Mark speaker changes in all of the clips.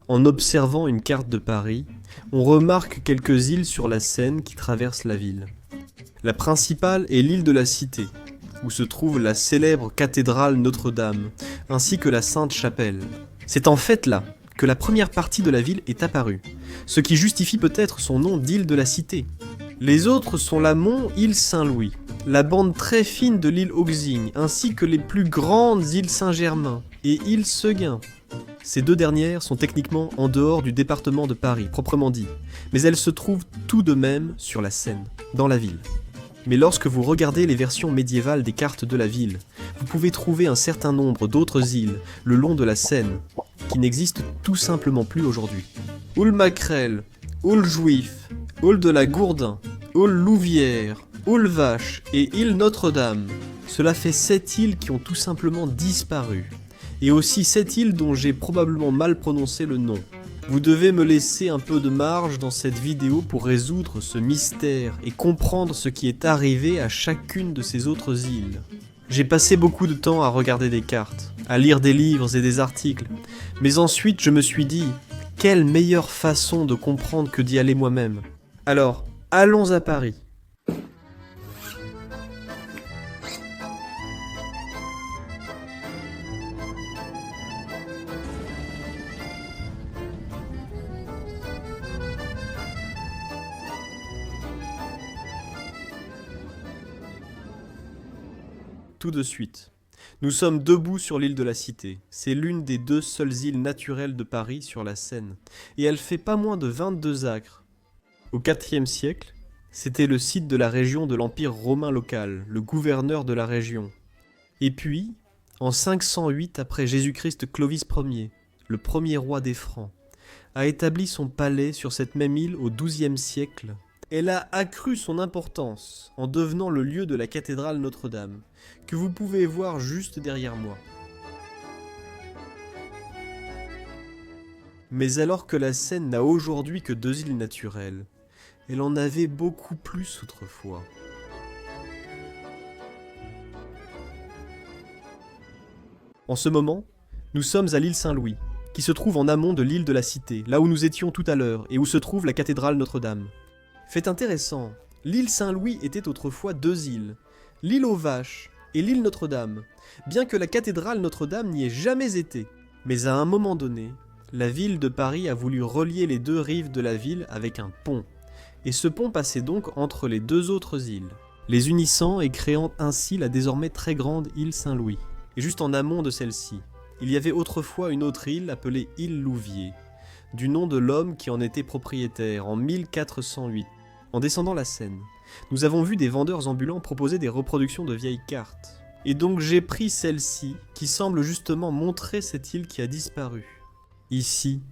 Speaker 1: En observant une carte de Paris, on remarque quelques îles sur la Seine qui traversent la ville. La principale est l'île de la Cité, où se trouve la célèbre cathédrale Notre-Dame, ainsi que la Sainte-Chapelle. C'est en fait là que la première partie de la ville est apparue, ce qui justifie peut-être son nom d'île de la Cité. Les autres sont l'amont île Saint-Louis, la bande très fine de l'île Auxigne, ainsi que les plus grandes îles Saint-Germain et île Seguin. Ces deux dernières sont techniquement en dehors du département de Paris, proprement dit, mais elles se trouvent tout de même sur la Seine, dans la ville. Mais lorsque vous regardez les versions médiévales des cartes de la ville, vous pouvez trouver un certain nombre d'autres îles le long de la Seine, qui n'existent tout simplement plus aujourd'hui. Oule Maquerelle, Oule Juif, Oule de la Gourdin, Oule Louvière, Oule Vache et île Notre-Dame. Cela fait 7 îles qui ont tout simplement disparu. Et aussi 7 îles dont j'ai probablement mal prononcé le nom. Vous devez me laisser un peu de marge dans cette vidéo pour résoudre ce mystère et comprendre ce qui est arrivé à chacune de ces autres îles. J'ai passé beaucoup de temps à regarder des cartes, à lire des livres et des articles, mais ensuite je me suis dit, quelle meilleure façon de comprendre que d'y aller moi-même. Alors, allons à Paris. Tout de suite. Nous sommes debout sur l'île de la Cité. C'est l'une des 2 seules îles naturelles de Paris sur la Seine, et elle fait pas moins de 22 acres. Au IVe siècle, c'était le site de la région de l'Empire romain local, le gouverneur de la région. Et puis, en 508 après Jésus-Christ, Clovis Ier, le premier roi des Francs, a établi son palais sur cette même île au XIIe siècle. Elle a accru son importance en devenant le lieu de la cathédrale Notre-Dame, que vous pouvez voir juste derrière moi. Mais alors que la Seine n'a aujourd'hui que 2 îles naturelles, elle en avait beaucoup plus autrefois. En ce moment, nous sommes à l'île Saint-Louis, qui se trouve en amont de l'île de la Cité, là où nous étions tout à l'heure, et où se trouve la cathédrale Notre-Dame. Fait intéressant, l'île Saint-Louis était autrefois 2 îles, l'île aux Vaches et l'île Notre-Dame, bien que la cathédrale Notre-Dame n'y ait jamais été. Mais à un moment donné, la ville de Paris a voulu relier les 2 rives de la ville avec un pont, et ce pont passait donc entre les 2 autres îles, les unissant et créant ainsi la désormais très grande île Saint-Louis. Et juste en amont de celle-ci, il y avait autrefois une autre île appelée île Louviers, du nom de l'homme qui en était propriétaire en 1408. En descendant la Seine, nous avons vu des vendeurs ambulants proposer des reproductions de vieilles cartes. Et donc j'ai pris celle-ci, qui semble justement montrer cette île qui a disparu. Ici,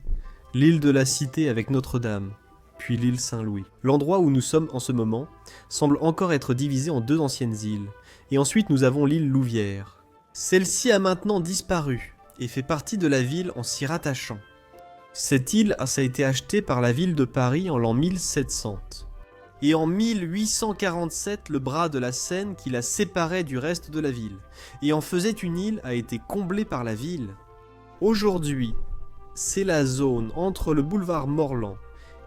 Speaker 1: l'île de la Cité avec Notre-Dame, puis l'île Saint-Louis. L'endroit où nous sommes en ce moment semble encore être divisé en 2 anciennes îles. Et ensuite nous avons l'île Louvière. Celle-ci a maintenant disparu, et fait partie de la ville en s'y rattachant. Cette île a été achetée par la ville de Paris en l'an 1700. Et en 1847, le bras de la Seine qui la séparait du reste de la ville, et en faisait une île, a été comblé par la ville. Aujourd'hui, c'est la zone entre le boulevard Morland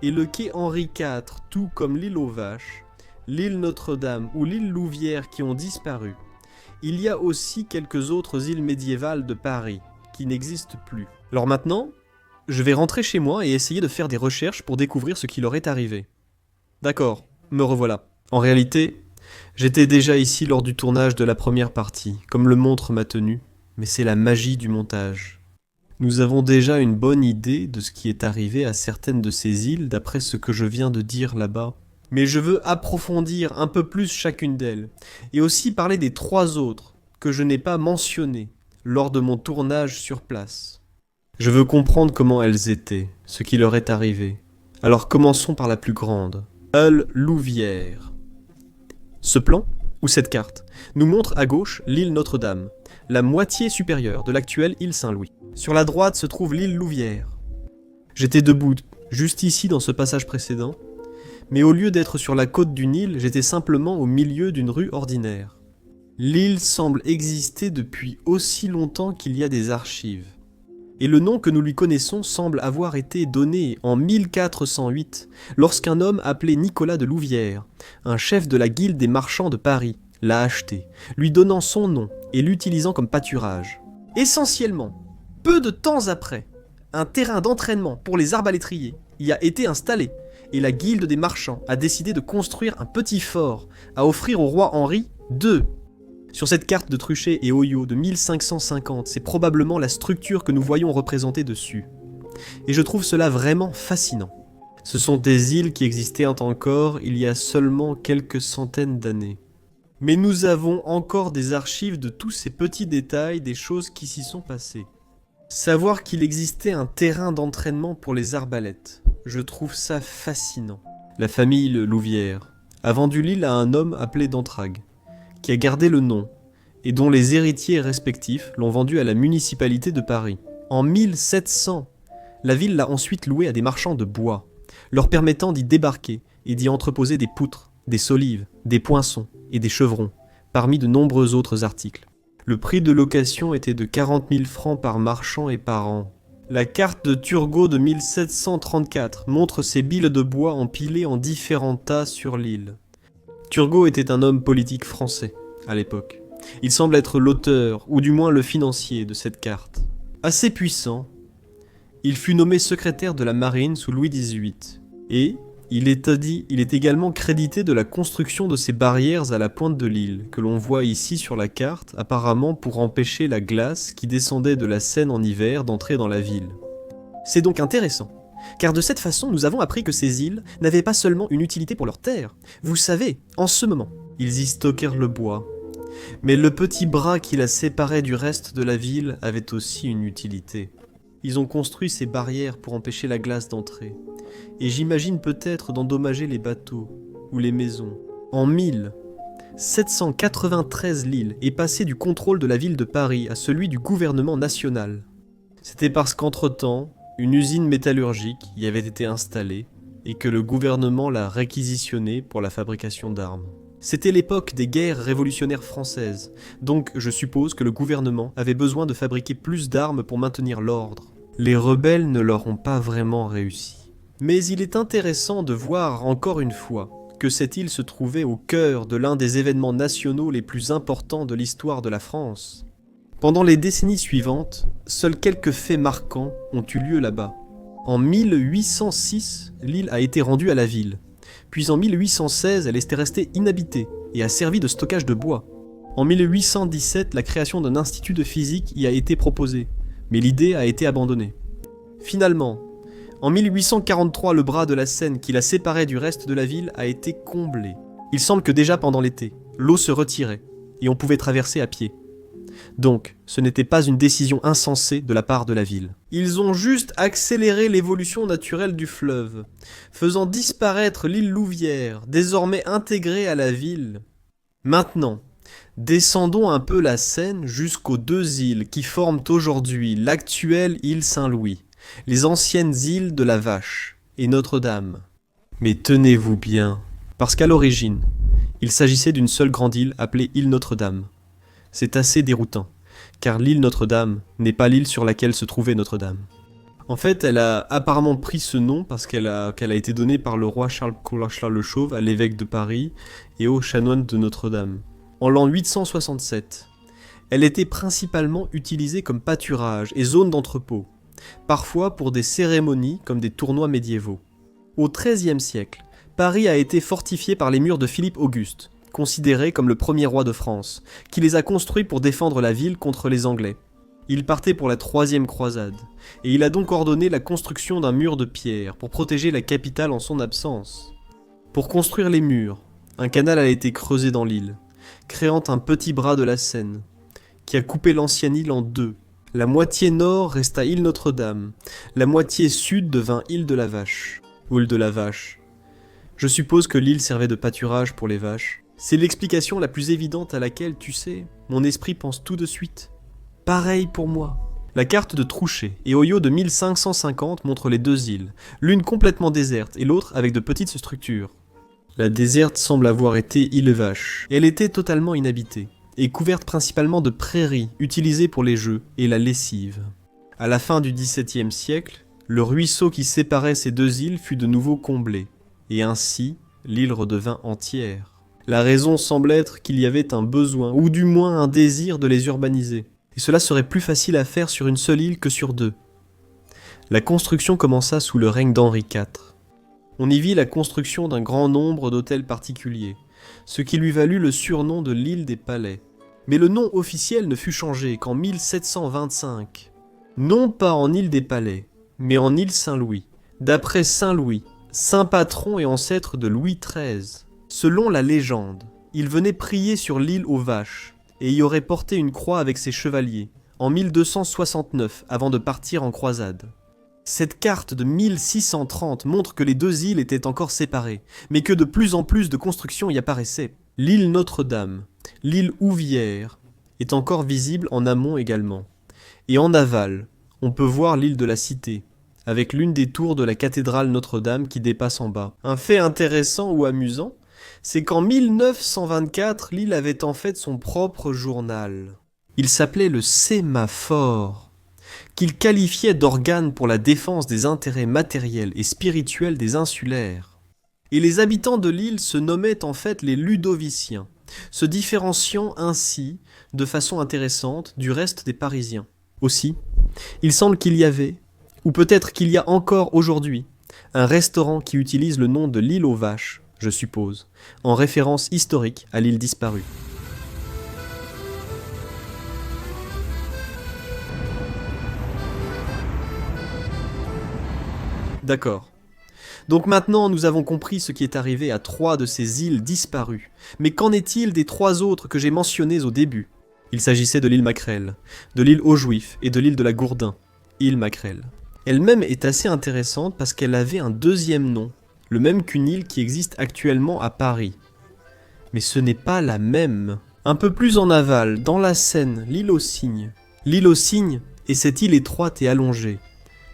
Speaker 1: et le quai Henri IV, tout comme l'île aux Vaches, l'île Notre-Dame ou l'île Louvière qui ont disparu. Il y a aussi quelques autres îles médiévales de Paris qui n'existent plus. Alors maintenant, je vais rentrer chez moi et essayer de faire des recherches pour découvrir ce qui leur est arrivé. D'accord, me revoilà. En réalité, j'étais déjà ici lors du tournage de la première partie, comme le montre ma tenue, mais c'est la magie du montage. Nous avons déjà une bonne idée de ce qui est arrivé à certaines de ces îles d'après ce que je viens de dire là-bas. Mais je veux approfondir un peu plus chacune d'elles, et aussi parler des 3 autres que je n'ai pas mentionnées lors de mon tournage sur place. Je veux comprendre comment elles étaient, ce qui leur est arrivé. Alors commençons par la plus grande. Île Louvière. Ce plan, ou cette carte, nous montre à gauche l'île Notre-Dame, la moitié supérieure de l'actuelle île Saint-Louis. Sur la droite se trouve l'île Louvière. J'étais debout, juste ici dans ce passage précédent, mais au lieu d'être sur la côte d'une île, j'étais simplement au milieu d'une rue ordinaire. L'île semble exister depuis aussi longtemps qu'il y a des archives. Et le nom que nous lui connaissons semble avoir été donné en 1408, lorsqu'un homme appelé Nicolas de Louvière, un chef de la guilde des marchands de Paris, l'a acheté, lui donnant son nom et l'utilisant comme pâturage. Essentiellement, peu de temps après, un terrain d'entraînement pour les arbalétriers y a été installé, et la guilde des marchands a décidé de construire un petit fort à offrir au roi Henri II. Sur cette carte de Truchet et Oyo de 1550, c'est probablement la structure que nous voyons représentée dessus. Et je trouve cela vraiment fascinant. Ce sont des îles qui existaient encore il y a seulement quelques centaines d'années. Mais nous avons encore des archives de tous ces petits détails des choses qui s'y sont passées. Savoir qu'il existait un terrain d'entraînement pour les arbalètes, je trouve ça fascinant. La famille Louvière a vendu l'île à un homme appelé Dantrague, qui a gardé le nom, et dont les héritiers respectifs l'ont vendu à la municipalité de Paris. En 1700, la ville l'a ensuite loué à des marchands de bois, leur permettant d'y débarquer et d'y entreposer des poutres, des solives, des poinçons et des chevrons, parmi de nombreux autres articles. Le prix de location était de 40 000 francs par marchand et par an. La carte de Turgot de 1734 montre ces billes de bois empilées en différents tas sur l'île. Turgot était un homme politique français, à l'époque. Il semble être l'auteur, ou du moins le financier, de cette carte. Assez puissant, il fut nommé secrétaire de la marine sous Louis XVIII, et il est également crédité de la construction de ces barrières à la pointe de l'île, que l'on voit ici sur la carte, apparemment pour empêcher la glace qui descendait de la Seine en hiver d'entrer dans la ville. C'est donc intéressant, car de cette façon nous avons appris que ces îles n'avaient pas seulement une utilité pour leurs terres. Vous savez, en ce moment, ils y stockèrent le bois, mais le petit bras qui la séparait du reste de la ville avait aussi une utilité. Ils ont construit ces barrières pour empêcher la glace d'entrer. Et j'imagine peut-être d'endommager les bateaux ou les maisons. En 1793, l'île est passée du contrôle de la ville de Paris à celui du gouvernement national. C'était parce qu'entre-temps, une usine métallurgique y avait été installée et que le gouvernement l'a réquisitionnée pour la fabrication d'armes. C'était l'époque des guerres révolutionnaires françaises, donc je suppose que le gouvernement avait besoin de fabriquer plus d'armes pour maintenir l'ordre. Les rebelles ne leur ont pas vraiment réussi. Mais il est intéressant de voir encore une fois que cette île se trouvait au cœur de l'un des événements nationaux les plus importants de l'histoire de la France. Pendant les décennies suivantes, seuls quelques faits marquants ont eu lieu là-bas. En 1806, l'île a été rendue à la ville. Puis en 1816, elle était restée inhabitée et a servi de stockage de bois. En 1817, la création d'un institut de physique y a été proposée, mais l'idée a été abandonnée. Finalement, en 1843, le bras de la Seine qui la séparait du reste de la ville a été comblé. Il semble que déjà pendant l'été, l'eau se retirait et on pouvait traverser à pied. Donc, ce n'était pas une décision insensée de la part de la ville. Ils ont juste accéléré l'évolution naturelle du fleuve, faisant disparaître l'île Louvière, désormais intégrée à la ville. Maintenant, descendons un peu la Seine jusqu'aux deux îles qui forment aujourd'hui l'actuelle île Saint-Louis, les anciennes îles de la Vache et Notre-Dame. Mais tenez-vous bien, parce qu'à l'origine, il s'agissait d'une seule grande île appelée île Notre-Dame. C'est assez déroutant, car l'île Notre-Dame n'est pas l'île sur laquelle se trouvait Notre-Dame. En fait, elle a apparemment pris ce nom parce qu'elle a été donnée par le roi Charles le Chauve à l'évêque de Paris et aux chanoines de Notre-Dame. En l'an 867, elle était principalement utilisée comme pâturage et zone d'entrepôt, parfois pour des cérémonies comme des tournois médiévaux. Au XIIIe siècle, Paris a été fortifié par les murs de Philippe Auguste, considéré comme le premier roi de France, qui les a construits pour défendre la ville contre les Anglais. Il partait pour la troisième croisade, et il a donc ordonné la construction d'un mur de pierre pour protéger la capitale en son absence. Pour construire les murs, un canal a été creusé dans l'île, créant un petit bras de la Seine, qui a coupé l'ancienne île en deux. La moitié nord resta île Notre-Dame, la moitié sud devint île de la Vache, ou île de la Vache. Je suppose que l'île servait de pâturage pour les vaches. C'est l'explication la plus évidente à laquelle, tu sais, mon esprit pense tout de suite. Pareil pour moi. La carte de Truchet et Oyo de 1550 montre les deux îles, l'une complètement déserte et l'autre avec de petites structures. La déserte semble avoir été île Vache. Elle était totalement inhabitée et couverte principalement de prairies utilisées pour les jeux et la lessive. À la fin du XVIIe siècle, le ruisseau qui séparait ces deux îles fut de nouveau comblé, et ainsi l'île redevint entière. La raison semble être qu'il y avait un besoin, ou du moins un désir de les urbaniser, et cela serait plus facile à faire sur une seule île que sur deux. La construction commença sous le règne d'Henri IV. On y vit la construction d'un grand nombre d'hôtels particuliers, ce qui lui valut le surnom de l'île des palais. Mais le nom officiel ne fut changé qu'en 1725. Non pas en île des palais, mais en île Saint-Louis, d'après Saint Louis, saint patron et ancêtre de Louis XIII. Selon la légende, il venait prier sur l'île aux vaches, et y aurait porté une croix avec ses chevaliers, en 1269, avant de partir en croisade. Cette carte de 1630 montre que les deux îles étaient encore séparées, mais que de plus en plus de constructions y apparaissaient. L'île Notre-Dame, l'île Houvière, est encore visible en amont également. Et en aval, on peut voir l'île de la Cité, avec l'une des tours de la cathédrale Notre-Dame qui dépasse en bas. Un fait intéressant ou amusant, c'est qu'en 1924, l'île avait en fait son propre journal. Il s'appelait le Sémaphore, qu'il qualifiait d'organe pour la défense des intérêts matériels et spirituels des insulaires. Et les habitants de l'île se nommaient en fait les Ludoviciens, se différenciant ainsi, de façon intéressante, du reste des Parisiens. Aussi, il semble qu'il y avait, ou peut-être qu'il y a encore aujourd'hui, un restaurant qui utilise le nom de l'île aux vaches, je suppose, en référence historique à l'île disparue. D'accord. Donc maintenant, nous avons compris ce qui est arrivé à 3 de ces îles disparues. Mais qu'en est-il des 3 autres que j'ai mentionnées au début? Il s'agissait de l'île Maquerelle, de l'île aux Juifs et de l'île de la Gourdin, île Maquerelle. Elle-même est assez intéressante parce qu'elle avait un deuxième nom, le même qu'une île qui existe actuellement à Paris. Mais ce n'est pas la même. Un peu plus en aval, dans la Seine, l'île aux Cygnes. L'île aux Cygnes est cette île étroite et allongée.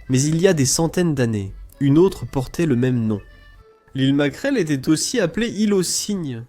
Speaker 1: Mais il y a des centaines d'années, une autre portait le même nom. L'île Maquerelle était aussi appelée île aux Cygnes.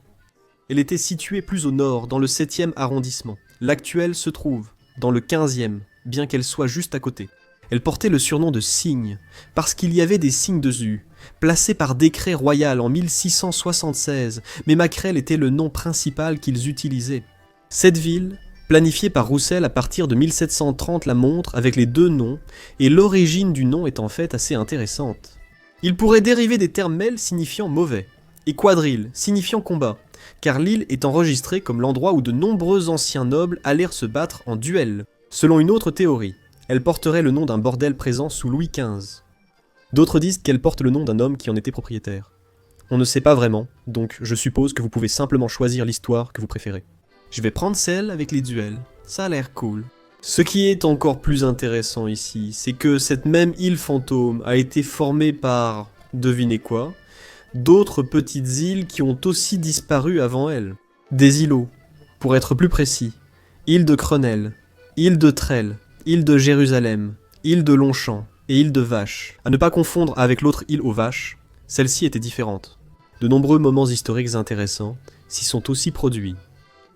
Speaker 1: Elle était située plus au nord, dans le 7e arrondissement. L'actuelle se trouve dans le 15e, bien qu'elle soit juste à côté. Elle portait le surnom de Cygne, parce qu'il y avait des cygnes dessus, placés par décret royal en 1676, mais Maquerelle était le nom principal qu'ils utilisaient. Cette ville, planifiée par Roussel à partir de 1730, la montre avec les deux noms, et l'origine du nom est en fait assez intéressante. Il pourrait dériver des termes mêles signifiant mauvais, et quadrille signifiant combat, car l'île est enregistrée comme l'endroit où de nombreux anciens nobles allèrent se battre en duel. Selon une autre théorie, elle porterait le nom d'un bordel présent sous Louis XV. D'autres disent qu'elle porte le nom d'un homme qui en était propriétaire. On ne sait pas vraiment, donc je suppose que vous pouvez simplement choisir l'histoire que vous préférez. Je vais prendre celle avec les duels, ça a l'air cool. Ce qui est encore plus intéressant ici, c'est que cette même île fantôme a été formée par, devinez quoi, d'autres petites îles qui ont aussi disparu avant elle. Des îlots, pour être plus précis, île de Crenelle, île de Trelle, île de Jérusalem, île de Longchamp et île de Vache. À ne pas confondre avec l'autre île aux vaches, celle-ci était différente. De nombreux moments historiques intéressants s'y sont aussi produits.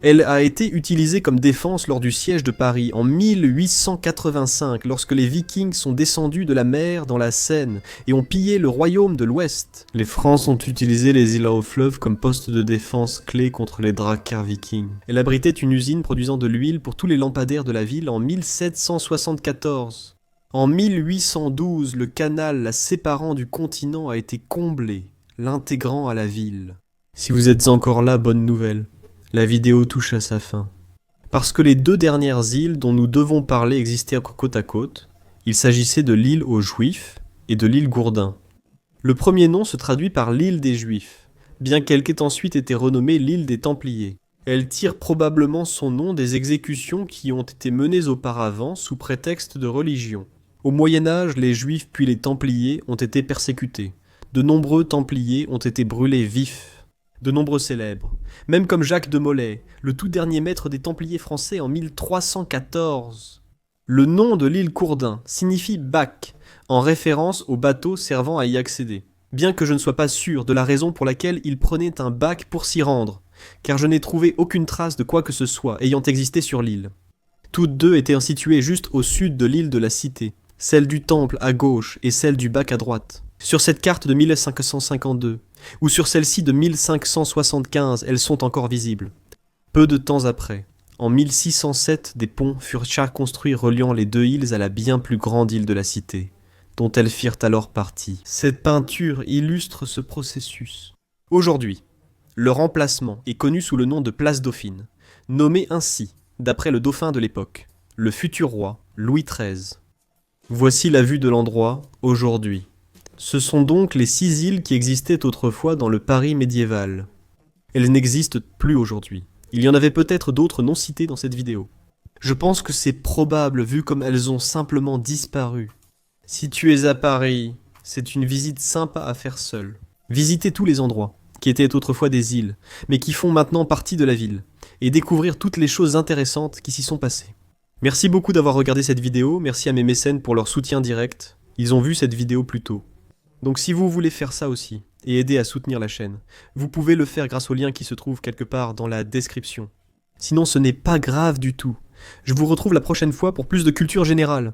Speaker 1: Elle a été utilisée comme défense lors du siège de Paris en 1885, lorsque les Vikings sont descendus de la mer dans la Seine et ont pillé le royaume de l'Ouest. Les Francs ont utilisé les îles au fleuve comme poste de défense clé contre les dracars vikings. Elle abritait une usine produisant de l'huile pour tous les lampadaires de la ville en 1774. En 1812, le canal la séparant du continent a été comblé, l'intégrant à la ville. Si vous êtes encore là, bonne nouvelle. La vidéo touche à sa fin. Parce que les deux dernières îles dont nous devons parler existaient côte à côte, il s'agissait de l'île aux Juifs et de l'île Gourdin. Le premier nom se traduit par l'île des Juifs, bien qu'elle ait ensuite été renommée l'île des Templiers. Elle tire probablement son nom des exécutions qui ont été menées auparavant sous prétexte de religion. Au Moyen-Âge, les Juifs puis les Templiers ont été persécutés. De nombreux Templiers ont été brûlés vifs. De nombreux célèbres, même comme Jacques de Molay, le tout dernier maître des Templiers français en 1314. Le nom de l'île Gourdin signifie bac, en référence au bateau servant à y accéder, bien que je ne sois pas sûr de la raison pour laquelle il prenait un bac pour s'y rendre, car je n'ai trouvé aucune trace de quoi que ce soit ayant existé sur l'île. Toutes deux étaient situées juste au sud de l'île de la Cité, celle du Temple à gauche et celle du Bac à droite. Sur cette carte de 1552, ou sur celle-ci de 1575, elles sont encore visibles. Peu de temps après, en 1607, des ponts furent construits reliant les deux îles à la bien plus grande île de la Cité, dont elles firent alors partie. Cette peinture illustre ce processus. Aujourd'hui, leur emplacement est connu sous le nom de Place Dauphine, nommé ainsi d'après le dauphin de l'époque, le futur roi Louis XIII. Voici la vue de l'endroit aujourd'hui. Ce sont donc les 6 îles qui existaient autrefois dans le Paris médiéval. Elles n'existent plus aujourd'hui. Il y en avait peut-être d'autres non citées dans cette vidéo. Je pense que c'est probable vu comme elles ont simplement disparu. Si tu es à Paris, c'est une visite sympa à faire seule. Visiter tous les endroits, qui étaient autrefois des îles, mais qui font maintenant partie de la ville, et découvrir toutes les choses intéressantes qui s'y sont passées. Merci beaucoup d'avoir regardé cette vidéo, merci à mes mécènes pour leur soutien direct. Ils ont vu cette vidéo plus tôt. Donc si vous voulez faire ça aussi, et aider à soutenir la chaîne, vous pouvez le faire grâce au lien qui se trouve quelque part dans la description. Sinon ce n'est pas grave du tout. Je vous retrouve la prochaine fois pour plus de culture générale.